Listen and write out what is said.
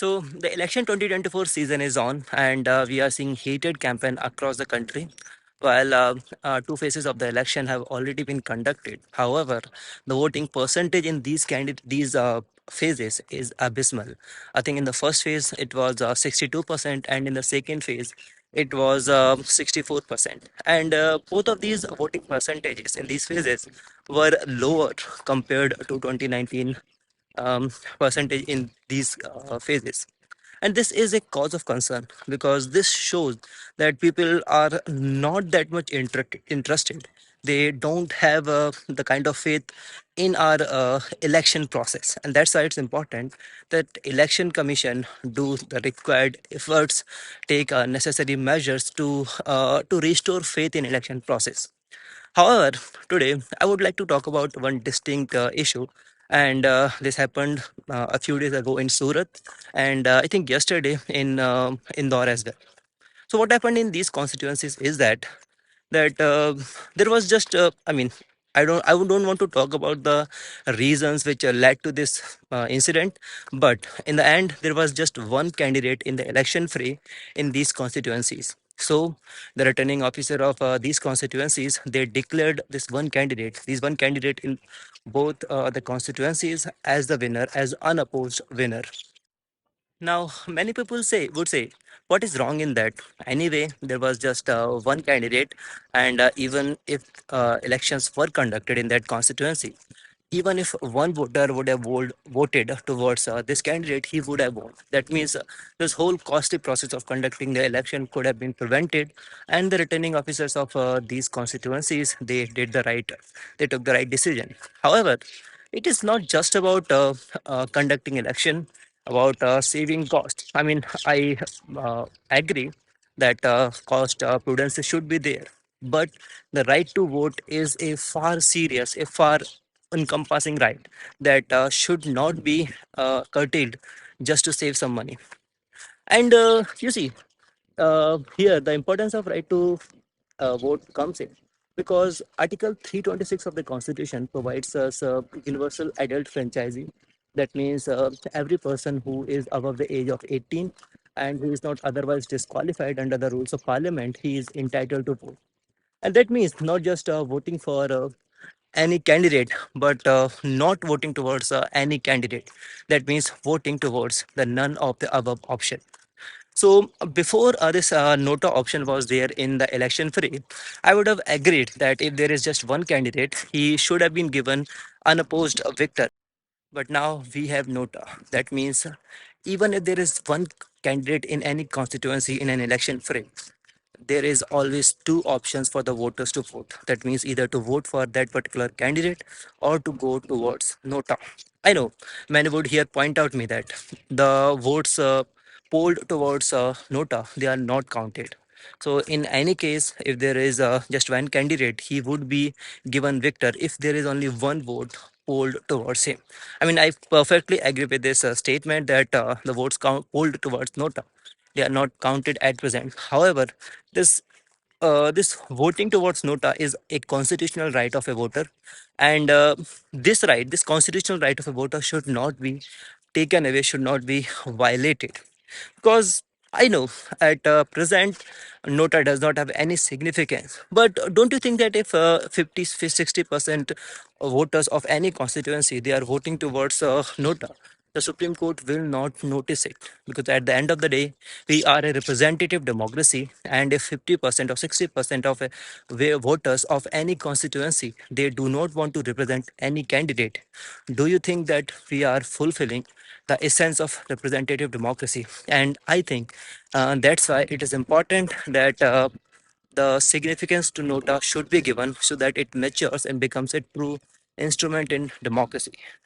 So the election 2024 season is on, and we are seeing heated campaign across the country. While two phases of the election have already been conducted, however, the voting percentage in these phases is abysmal. I think in the first phase it was 62%, and in the second phase it was 64%. And both of these voting percentages in these phases were lower compared to 2019 um, percentage in these phases. And this is a cause of concern because this shows that people are not that much interested. They don't have the kind of faith in our election process, and that's why it's important that election commission do the required efforts, take necessary measures to restore faith in election process. However, today I would like to talk about one distinct issue, and this happened a few days ago in Surat, and I think yesterday in Indore as well. So, what happened in these constituencies is that there was just I mean, I don't want to talk about the reasons which led to this incident, but in the end there was just one candidate in the election fray in these constituencies. So the returning officer of these constituencies, they declared this one candidate in both the constituencies as the winner, as unopposed winner. Now, many people would say, what is wrong in that? Anyway, there was just one candidate, and even if elections were conducted in that constituency, even if one voter would have voted towards this candidate, he would have won. That means this whole costly process of conducting the election could have been prevented, and the returning officers of these constituencies, they took the right decision. However, it is not just about conducting election, about saving cost. I mean, I agree that cost prudence should be there, but the right to vote is a far encompassing right that should not be curtailed just to save some money. And you see, here the importance of right to vote comes in because Article 326 of the Constitution provides us a universal adult franchisee. That means every person who is above the age of 18 and who is not otherwise disqualified under the rules of parliament, he is entitled to vote. And that means not just voting for any candidate, but not voting towards any candidate. That means voting towards the none of the above option. So before this nota option was there in the election free, I would have agreed that if there is just one candidate, he should have been given unopposed victor. But now we have nota. That means even if there is one candidate in any constituency in an election free, there is always two options for the voters to vote. That means either to vote for that particular candidate or to go towards nota. I know many would here point out me that the votes polled towards nota, they are not counted. So in any case, if there is just one candidate, he would be given victor if there is only one vote polled towards him. I mean, I perfectly agree with this statement that the votes polled towards nota, they are not counted at present. However, this this voting towards nota is a constitutional right of a voter, and this constitutional right of a voter should not be taken away, should not be violated. Because I know at present nota does not have any significance, but don't you think that if 50 60% voters of any constituency, they are voting towards nota, the Supreme Court will not notice it? Because at the end of the day, we are a representative democracy, and if 50% or 60% of voters of any constituency, they do not want to represent any candidate, do you think that we are fulfilling the essence of representative democracy? And I think that's why it is important that the significance to nota should be given so that it matures and becomes a true instrument in democracy.